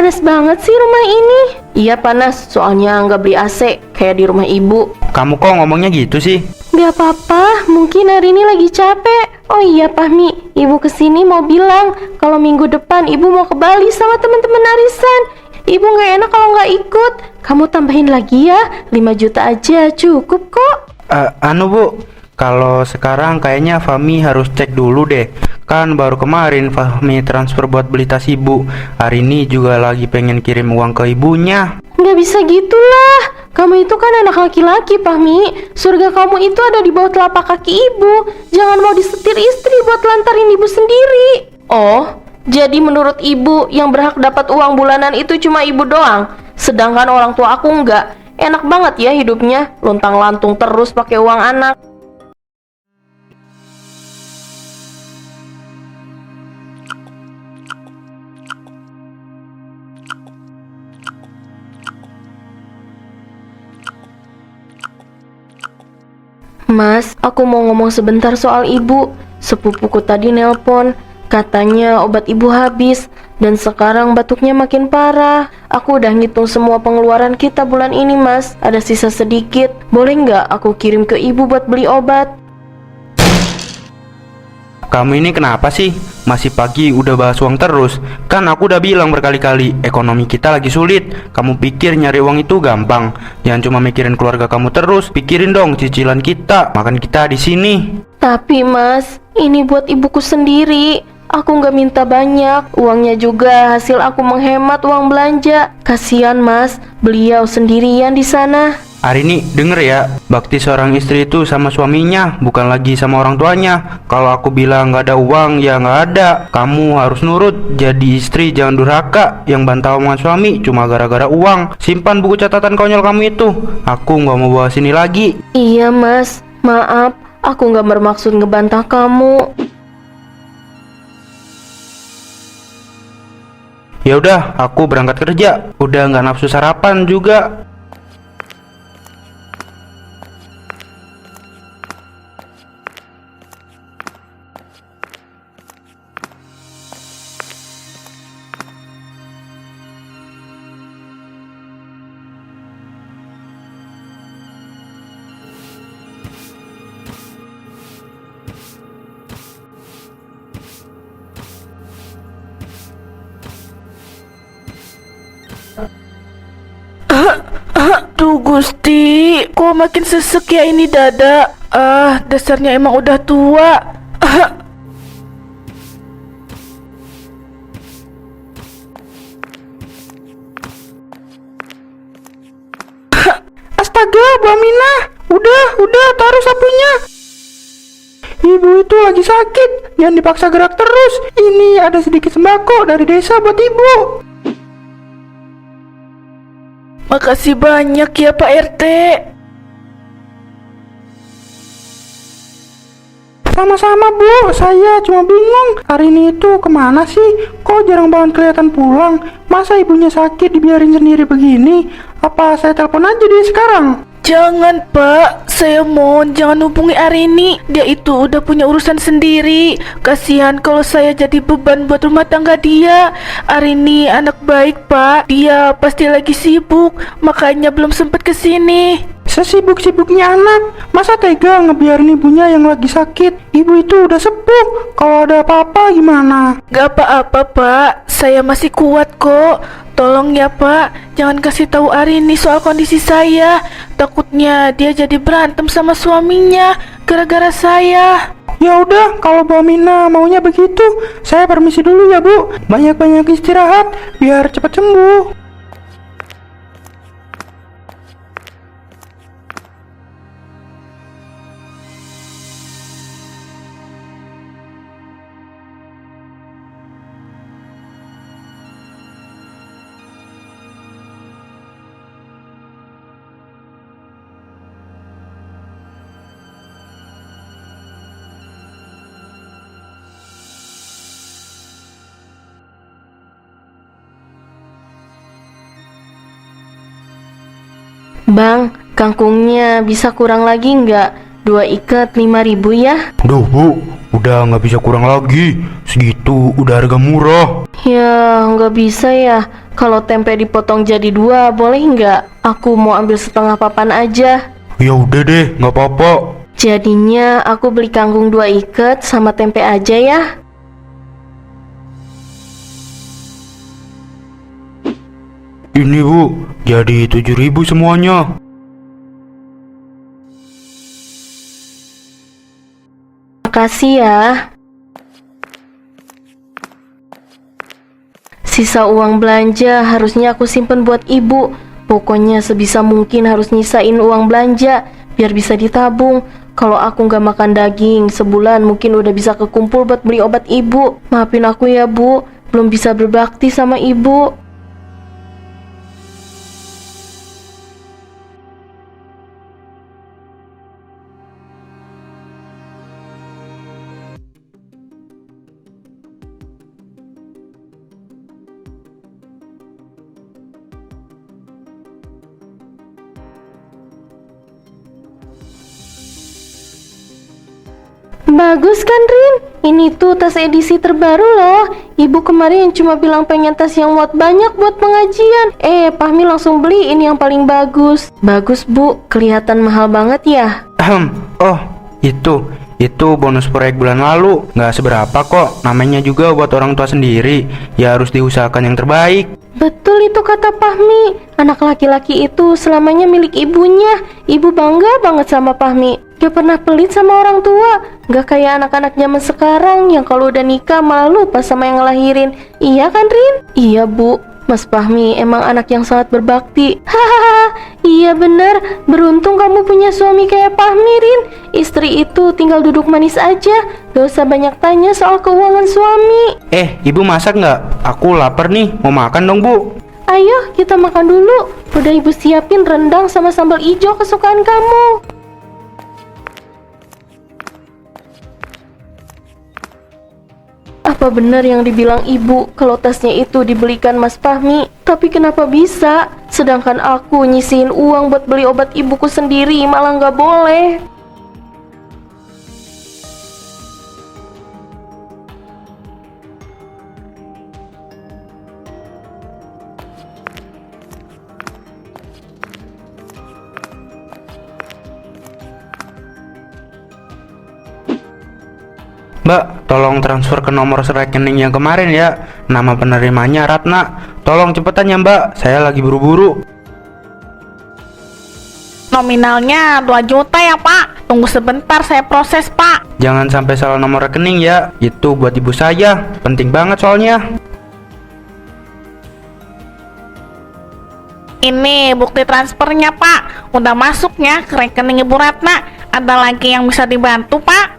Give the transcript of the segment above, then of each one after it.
panas banget sih rumah ini. Iya panas, soalnya nggak beli AC kayak di rumah ibu. Kamu kok ngomongnya gitu sih? Gak apa-apa, mungkin hari ini lagi capek. Oh iya Pahmi, ibu kesini mau bilang kalau minggu depan ibu mau ke Bali sama teman-teman arisan. Ibu gak enak kalau gak ikut. Kamu tambahin lagi ya, 5 juta aja cukup kok. Bu, kalau sekarang kayaknya Fahmi harus cek dulu deh. Kan baru kemarin Fahmi transfer buat beli tas ibu. Hari ini juga lagi pengen kirim uang ke ibunya. Gak bisa gitulah. Kamu itu kan anak laki-laki, Pahmi. Surga kamu itu ada di bawah telapak kaki ibu. Jangan mau disetir istri buat lantarin ibu sendiri. Oh, jadi menurut ibu yang berhak dapat uang bulanan itu cuma ibu doang, sedangkan orang tua aku enggak. Enak banget ya hidupnya, luntang-lantung terus pakai uang anak. Mas, aku mau ngomong sebentar soal ibu. Sepupuku tadi nelpon, katanya obat ibu habis dan sekarang batuknya makin parah. Aku udah ngitung semua pengeluaran kita bulan ini, Mas. Ada sisa sedikit. Boleh nggak aku kirim ke ibu buat beli obat? Kamu ini kenapa sih? Masih pagi udah bahas uang terus. Kan aku udah bilang berkali-kali, ekonomi kita lagi sulit. Kamu pikir nyari uang itu gampang? Jangan cuma mikirin keluarga kamu terus. Pikirin dong cicilan kita, makan kita di sini. Tapi Mas, ini buat ibuku sendiri. Aku nggak minta banyak. Uangnya juga hasil aku menghemat uang belanja. Kasihan Mas, beliau sendirian di sana. Arini, denger ya, bakti seorang istri itu sama suaminya, bukan lagi sama orang tuanya. Kalau aku bilang nggak ada uang, ya nggak ada. Kamu harus nurut, jadi istri jangan durhaka. Yang bantah omongan suami cuma gara-gara uang. Simpan buku catatan konyol kamu itu. Aku nggak mau bahas ini lagi. Iya Mas, maaf, aku nggak bermaksud ngebantah kamu. Ya udah, aku berangkat kerja. Udah nggak nafsu sarapan juga. Duh Gusti, kok makin sesek ya ini dada. Dasarnya emang udah tua. Astaga, Bu Aminah, udah, taruh sapunya. Ibu itu lagi sakit, jangan dipaksa gerak terus. Ini ada sedikit sembako dari desa buat ibu. Makasih banyak ya Pak RT. Sama-sama Bu, saya cuma bingung hari ini itu kemana sih? Kok jarang banget kelihatan pulang? Masa ibunya sakit dibiarin sendiri begini? Apa saya telepon aja dia sekarang? Jangan Pak, saya mohon jangan hubungi Arini. Dia itu udah punya urusan sendiri. Kasihan kalau saya jadi beban buat rumah tangga dia. Arini anak baik Pak. Dia pasti lagi sibuk, makanya belum sempat kesini. Sesibuk-sibuknya anak, masa tega ngebiarin ibunya yang lagi sakit? Ibu itu udah sepuh, kalau ada apa-apa gimana? Gak apa-apa Pak, saya masih kuat kok. Tolong ya Pak, jangan kasih tahu Arini soal kondisi saya. Takutnya dia jadi berantem sama suaminya gara-gara saya. Ya udah, kalau Bu Aminah maunya begitu, saya permisi dulu ya Bu. Banyak-banyak istirahat biar cepat sembuh. Bang, kangkungnya bisa kurang lagi nggak? 2 ikat 5.000 ya? Duh Bu, udah nggak bisa kurang lagi. Segitu udah harga murah. Ya, nggak bisa ya. Kalau tempe dipotong jadi 2, boleh nggak? Aku mau ambil setengah papan aja. Ya udah deh, nggak apa-apa. Jadinya aku beli kangkung 2 ikat sama tempe aja ya. Ini Bu, jadi 7.000 semuanya. Makasih ya. Sisa uang belanja harusnya aku simpen buat ibu. Pokoknya sebisa mungkin harus nyisain uang belanja biar bisa ditabung. Kalau aku nggak makan daging sebulan mungkin udah bisa kekumpul buat beli obat ibu. Maafin aku ya Bu, belum bisa berbakti sama ibu. Bagus kan Rin? Ini tuh tas edisi terbaru loh. Ibu kemarin cuma bilang pengen tas yang muat banyak buat pengajian. Fahmi langsung beli ini yang paling bagus. Bagus Bu, kelihatan mahal banget ya. Oh, itu bonus proyek bulan lalu. Nggak seberapa kok, namanya juga buat orang tua sendiri. Ya harus diusahakan yang terbaik. Betul itu kata Fahmi. Anak laki-laki itu selamanya milik ibunya. Ibu bangga banget sama Fahmi. Gak pernah pelit sama orang tua. Gak kayak anak-anak zaman sekarang yang kalau udah nikah malah lupa sama yang ngelahirin. Iya kan Rin? Iya Bu, Mas Fahmi emang anak yang sangat berbakti. Hahaha, iya bener. Beruntung kamu punya suami kayak Fahmi Rin. Istri itu tinggal duduk manis aja. Gak usah banyak tanya soal keuangan suami. Ibu masak nggak? Aku lapar nih, mau makan dong Bu. Ayo kita makan dulu. Udah ibu siapin rendang sama sambal ijo kesukaan kamu. Apa benar yang dibilang ibu kalau tasnya itu dibelikan Mas Fahmi? Tapi kenapa bisa? Sedangkan aku nyisihin uang buat beli obat ibuku sendiri malah nggak boleh. Mbak, tolong transfer ke nomor rekening yang kemarin ya. Nama penerimanya Ratna. Tolong cepetan ya Mbak, saya lagi buru-buru. Nominalnya 2 juta ya Pak. Tunggu sebentar saya proses Pak. Jangan sampai salah nomor rekening ya. Itu buat ibu saya, penting banget soalnya. Ini bukti transfernya Pak. Udah masuknya ke rekening Ibu Ratna. Ada lagi yang bisa dibantu Pak?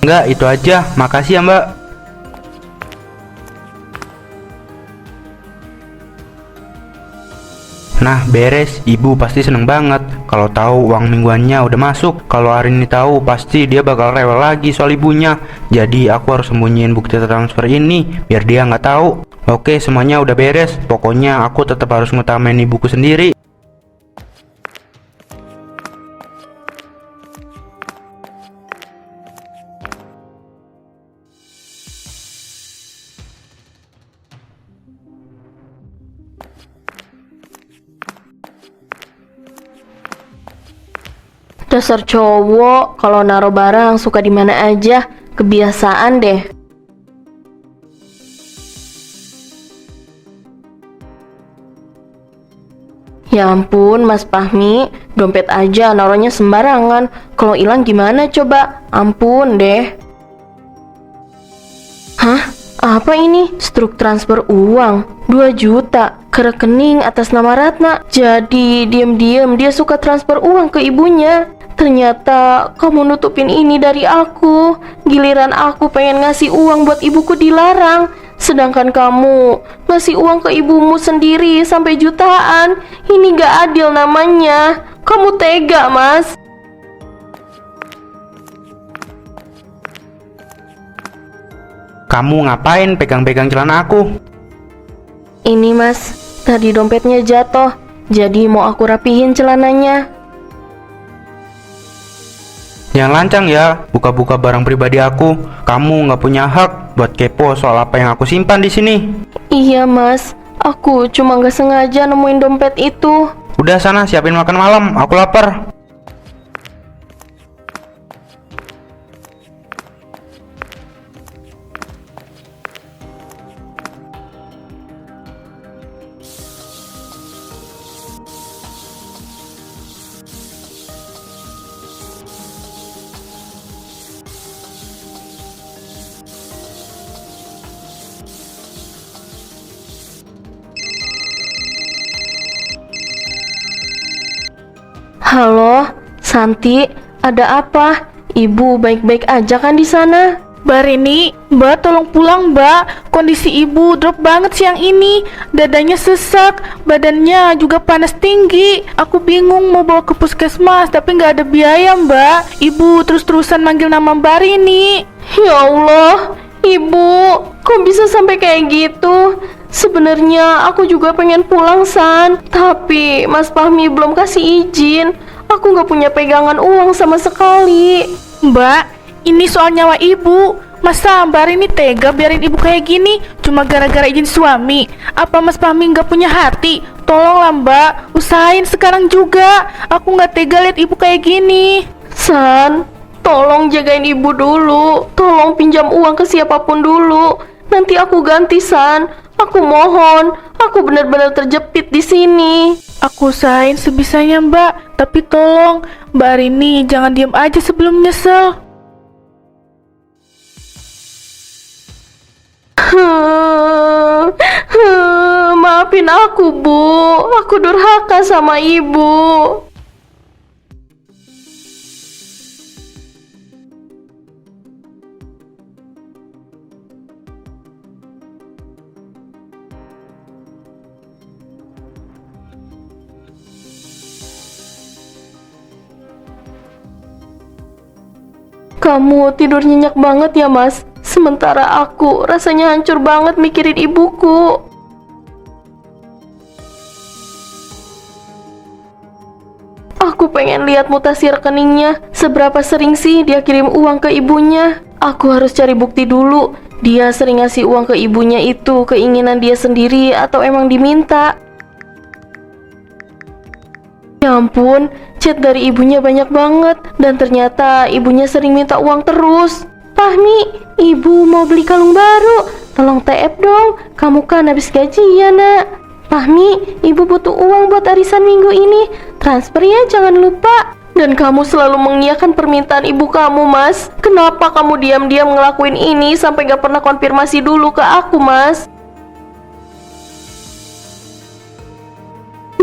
Enggak, itu aja. Makasih ya Mbak. Nah, beres. Ibu pasti seneng banget kalau tahu uang mingguannya udah masuk. Kalau hari ini tahu, pasti dia bakal rewel lagi soal ibunya. Jadi aku harus sembunyiin bukti transfer ini biar dia nggak tahu. Oke, semuanya udah beres. Pokoknya aku tetap harus ngutamain ibuku sendiri. Dasar cowok, kalau naruh barang suka di mana aja, kebiasaan deh. Ya ampun, Mas Fahmi, dompet aja naruhnya sembarangan. Kalau hilang gimana coba? Ampun deh. Hah? Apa ini? Struk transfer uang 2 juta ke rekening atas nama Ratna. Jadi diam-diam dia suka transfer uang ke ibunya. Ternyata kamu nutupin ini dari aku. Giliran aku pengen ngasih uang buat ibuku dilarang. Sedangkan kamu ngasih uang ke ibumu sendiri sampai jutaan. Ini gak adil namanya. Kamu tega, Mas. Kamu ngapain pegang-pegang celana aku? Ini Mas, tadi dompetnya jatuh. Jadi mau aku rapihin celananya. Jangan lancang ya, buka-buka barang pribadi aku. Kamu nggak punya hak buat kepo soal apa yang aku simpan di sini. Iya mas, aku cuma nggak sengaja nemuin dompet itu. Udah sana siapin makan malam, aku lapar. Halo, Santi, ada apa? Ibu baik-baik aja kan di sana? Mbak Rini, Mbak tolong pulang Mbak. Kondisi ibu drop banget siang ini. Dadanya sesak, badannya juga panas tinggi. Aku bingung mau bawa ke puskesmas, tapi nggak ada biaya Mbak. Ibu terus-terusan manggil nama Mbak Rini. Ya Allah, Ibu, kok bisa sampai kayak gitu? Sebenarnya aku juga pengen pulang, San. Tapi Mas Fahmi belum kasih izin. Aku nggak punya pegangan uang sama sekali. Mbak, ini soal nyawa ibu. Masa Mbak Rini tega biarin ibu kayak gini cuma gara-gara izin suami? Apa Mas Fahmi nggak punya hati? Tolonglah Mbak, usahain sekarang juga. Aku nggak tega lihat ibu kayak gini. San, tolong jagain ibu dulu. Tolong pinjam uang ke siapapun dulu. Nanti aku ganti, San. Aku mohon. Aku benar-benar terjepit di sini. Aku usahain sebisanya Mbak, tapi tolong Mbak Rini jangan diam aja sebelum nyesel. Maafin aku, Bu. Aku durhaka sama ibu. Kamu tidur nyenyak banget ya, Mas. Sementara aku rasanya hancur banget mikirin ibuku. Aku pengen lihat mutasi rekeningnya. Seberapa sering sih dia kirim uang ke ibunya? Aku harus cari bukti dulu. Dia sering ngasih uang ke ibunya itu keinginan dia sendiri atau emang diminta? Ya ampun, chat dari ibunya banyak banget. Dan ternyata ibunya sering minta uang terus. Fahmi, ibu mau beli kalung baru. Tolong TF dong, kamu kan habis gajian, Nak. Fahmi, ibu butuh uang buat arisan minggu ini. Transfer ya, jangan lupa. Dan kamu selalu mengiyakan permintaan ibu kamu, Mas. Kenapa kamu diam-diam ngelakuin ini sampai gak pernah konfirmasi dulu ke aku, Mas?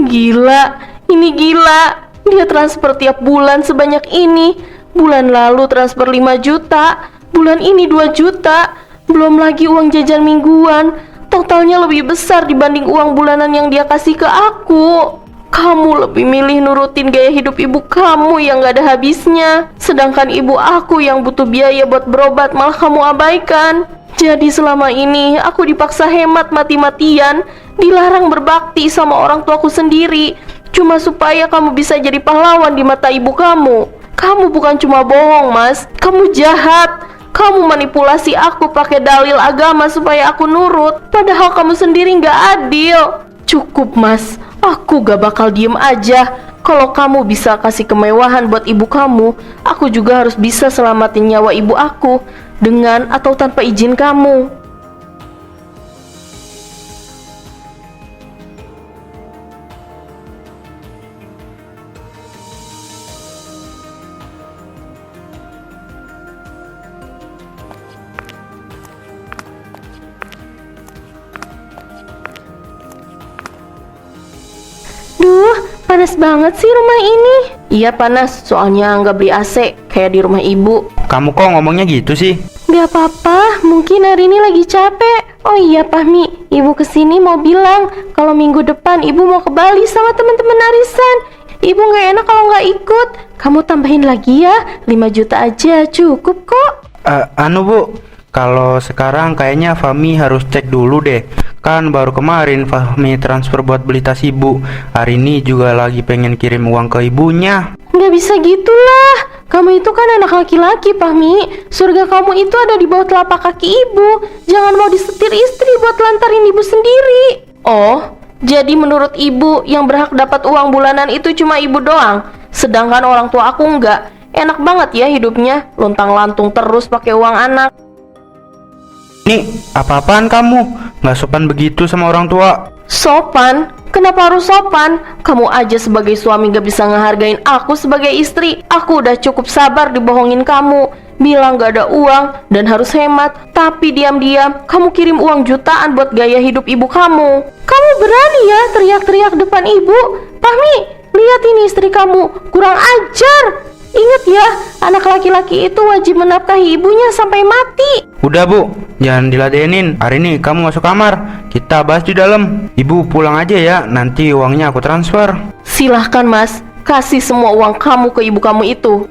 Gila, ini gila. Dia transfer tiap bulan sebanyak ini. Bulan lalu transfer 5 juta, bulan ini 2 juta. Belum lagi uang jajan mingguan. Totalnya lebih besar dibanding uang bulanan yang dia kasih ke aku. Kamu lebih milih nurutin gaya hidup ibu kamu yang gak ada habisnya. Sedangkan ibu aku yang butuh biaya buat berobat malah kamu abaikan. Jadi selama ini aku dipaksa hemat mati-matian, dilarang berbakti sama orang tuaku sendiri, cuma supaya kamu bisa jadi pahlawan di mata ibu kamu. Kamu bukan cuma bohong, Mas. Kamu jahat. Kamu manipulasi aku pakai dalil agama supaya aku nurut. Padahal kamu sendiri gak adil. Cukup, Mas. Aku gak bakal diem aja. Kalau kamu bisa kasih kemewahan buat ibu kamu, aku juga harus bisa selamatin nyawa ibu aku, dengan atau tanpa izin kamu. Duh, panas banget sih rumah ini. Iya panas, soalnya nggak beli AC kayak di rumah ibu. Kamu kok ngomongnya gitu sih? Gak apa-apa, mungkin hari ini lagi capek. Oh iya Fahmi, ibu kesini mau bilang kalau minggu depan ibu mau ke Bali sama teman-teman arisan. Ibu nggak enak kalau nggak ikut. Kamu tambahin lagi ya, 5 juta aja cukup kok. Anu Bu, Kalau sekarang kayaknya Fahmi harus cek dulu deh. Kan baru kemarin Fahmi transfer buat beli tas ibu. Hari ini juga lagi pengen kirim uang ke ibunya. Nggak bisa gitulah. Kamu itu kan anak laki-laki, Fahmi. Surga kamu itu ada di bawah telapak kaki ibu. Jangan mau disetir istri buat lantarin ibu sendiri. Oh, jadi menurut ibu yang berhak dapat uang bulanan itu cuma ibu doang. Sedangkan orang tua aku enggak. Enak banget ya hidupnya, lontang-lantung terus pakai uang anak. Nih, apa-apaan kamu? Nggak sopan begitu sama orang tua. Sopan? Kenapa harus sopan? Kamu aja sebagai suami gak bisa ngehargain aku sebagai istri. Aku udah cukup sabar dibohongin kamu, bilang gak ada uang dan harus hemat. Tapi diam-diam kamu kirim uang jutaan buat gaya hidup ibu kamu. Kamu berani ya teriak-teriak depan ibu? Fahmi, lihat ini istri kamu, kurang ajar. Ingat ya, anak laki-laki itu wajib menafkahi ibunya sampai mati. Udah bu, jangan diladenin. Hari ini kamu masuk kamar, kita bahas di dalam. Ibu pulang aja ya, nanti uangnya aku transfer. Silahkan mas, kasih semua uang kamu ke ibu kamu itu.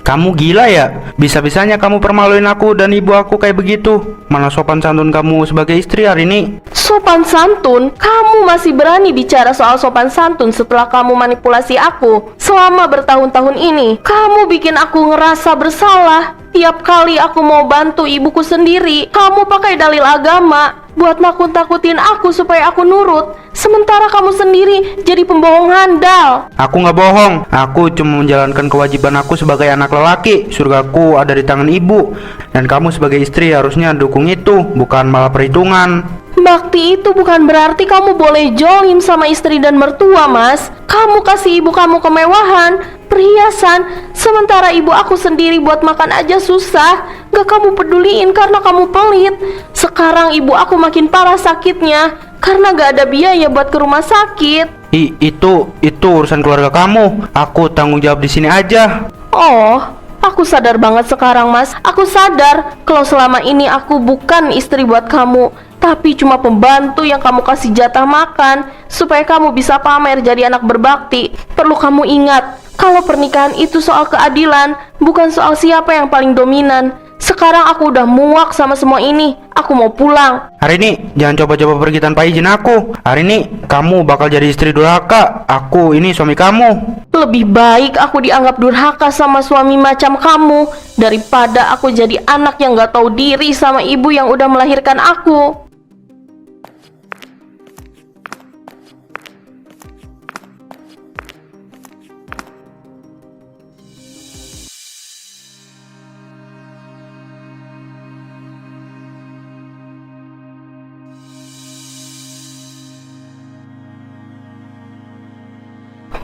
Kamu gila ya? Bisa-bisanya kamu permaluin aku dan ibu aku kayak begitu. Mana sopan santun kamu sebagai istri hari ini? Sopan santun? Kamu masih berani bicara soal sopan santun setelah kamu manipulasi aku selama bertahun-tahun ini. Kamu bikin aku ngerasa bersalah. Tiap kali aku mau bantu ibuku sendiri, kamu pakai dalil agama buat nakut-takutin aku supaya aku nurut. Sementara kamu sendiri jadi pembohong handal. Aku nggak bohong. Aku cuma menjalankan kewajiban aku sebagai anak lelaki. Surgaku ada di tangan ibu. Dan kamu sebagai istri harusnya dukung itu, bukan malah perhitungan. Bakti itu bukan berarti kamu boleh jolim sama istri dan mertua, mas. Kamu kasih ibu kamu kemewahan, perhiasan, sementara ibu aku sendiri buat makan aja susah. Gak kamu peduliin karena kamu pelit. Sekarang ibu aku makin parah sakitnya karena gak ada biaya buat ke rumah sakit. Itu urusan keluarga kamu. Aku tanggung jawab di sini aja. Oh, aku sadar banget sekarang, mas. Aku sadar kalau selama ini aku bukan istri buat kamu, tapi cuma pembantu yang kamu kasih jatah makan supaya kamu bisa pamer jadi anak berbakti. Perlu kamu ingat, kalau pernikahan itu soal keadilan, bukan soal siapa yang paling dominan. Sekarang aku udah muak sama semua ini. Aku mau pulang. Hari ini jangan coba-coba pergi tanpa izin aku. Hari ini kamu bakal jadi istri durhaka. Aku ini suami kamu. Lebih baik aku dianggap durhaka sama suami macam kamu daripada aku jadi anak yang gak tahu diri sama ibu yang udah melahirkan aku.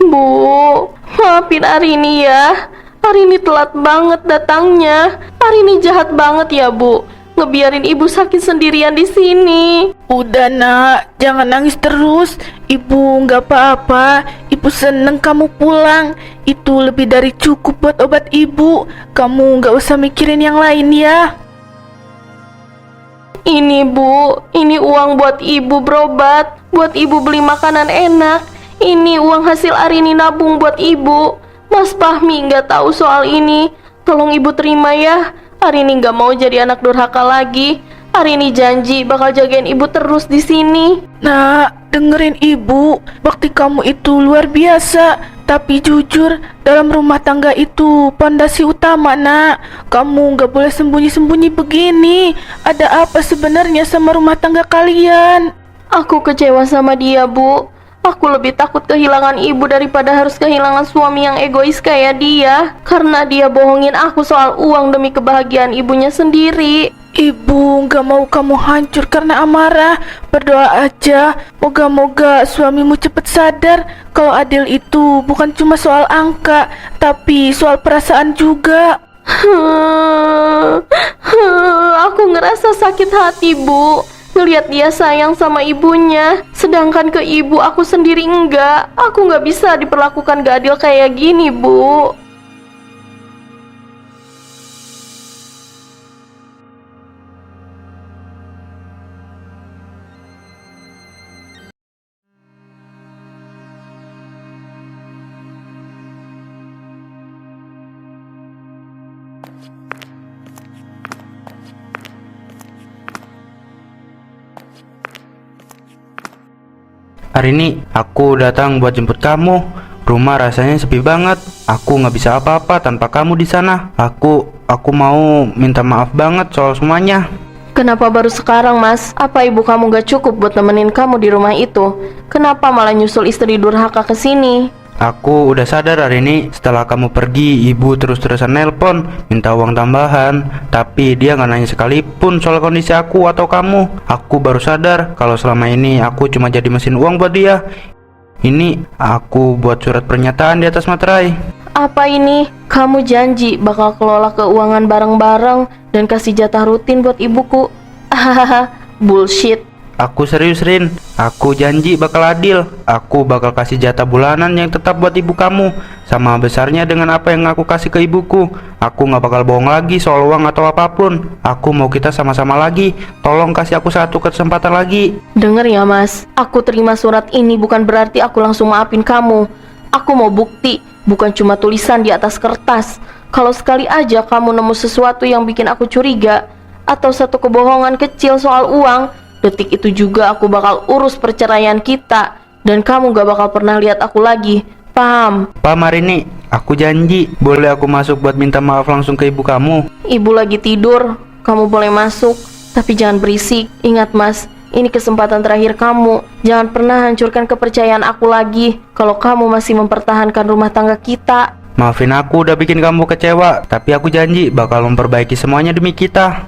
Bu, maafin Arini ya. Arini telat banget datangnya. Arini jahat banget ya, Bu. Ngebiarin ibu sakit sendirian di sini. Udah nak, jangan nangis terus. Ibu nggak apa-apa. Ibu seneng kamu pulang. Itu lebih dari cukup buat obat ibu. Kamu nggak usah mikirin yang lain ya. Ini Bu, ini uang buat ibu berobat, buat ibu beli makanan enak. Ini uang hasil Arini nabung buat ibu. Mas Fahmi nggak tahu soal ini. Tolong ibu terima ya. Arini nggak mau jadi anak durhaka lagi. Arini janji bakal jagain ibu terus di sini. Nak, dengerin ibu. Bakti kamu itu luar biasa. Tapi jujur, dalam rumah tangga itu pondasi utama, nak. Kamu nggak boleh sembunyi-sembunyi begini. Ada apa sebenarnya sama rumah tangga kalian? Aku kecewa sama dia, Bu. Aku lebih takut kehilangan ibu daripada harus kehilangan suami yang egois kayak dia. Karena dia bohongin aku soal uang demi kebahagiaan ibunya sendiri. Ibu gak mau kamu hancur karena amarah. Berdoa aja, moga-moga suamimu cepat sadar kalau adil itu bukan cuma soal angka, tapi soal perasaan juga. Aku ngerasa sakit hati, Bu. ngelihat dia sayang sama ibunya, sedangkan ke ibu aku sendiri enggak. Aku nggak bisa diperlakukan gak adil kayak gini, Bu. Hari ini aku datang buat jemput kamu. Rumah rasanya sepi banget. Aku nggak bisa apa-apa tanpa kamu di sana. Aku mau minta maaf banget soal semuanya. Kenapa baru sekarang, Mas? Apa ibu kamu gak cukup buat nemenin kamu di rumah itu? Kenapa malah nyusul istri durhaka ke sini? Aku udah sadar hari ini. Setelah kamu pergi, ibu terus-terusan nelpon minta uang tambahan, tapi dia nggak nanya sekalipun soal kondisi aku atau kamu. Aku baru sadar kalau selama ini aku cuma jadi mesin uang buat dia. Ini aku buat surat pernyataan di atas materai. Apa ini? Kamu janji bakal kelola keuangan bareng-bareng dan kasih jatah rutin buat ibuku? Hahaha, bullshit. Aku serius, Rin. Aku janji bakal adil. Aku bakal kasih jatah bulanan yang tetap buat ibu kamu, sama besarnya dengan apa yang aku kasih ke ibuku. Aku gak bakal bohong lagi soal uang atau apapun. Aku mau kita sama-sama lagi. Tolong kasih aku satu kesempatan lagi. Dengar ya, Mas, aku terima surat ini bukan berarti aku langsung maafin kamu. Aku mau bukti, bukan cuma tulisan di atas kertas. Kalau sekali aja kamu nemu sesuatu yang bikin aku curiga, atau satu kebohongan kecil soal uang, detik itu juga aku bakal urus perceraian kita, dan kamu gak bakal pernah lihat aku lagi. Paham? Paham, Marini. Aku janji. Boleh aku masuk buat minta maaf langsung ke ibu kamu? Ibu lagi tidur, kamu boleh masuk, tapi jangan berisik. Ingat, Mas, ini kesempatan terakhir kamu. Jangan pernah hancurkan kepercayaan aku lagi kalau kamu masih mempertahankan rumah tangga kita. Maafin aku udah bikin kamu kecewa, tapi aku janji bakal memperbaiki semuanya demi kita.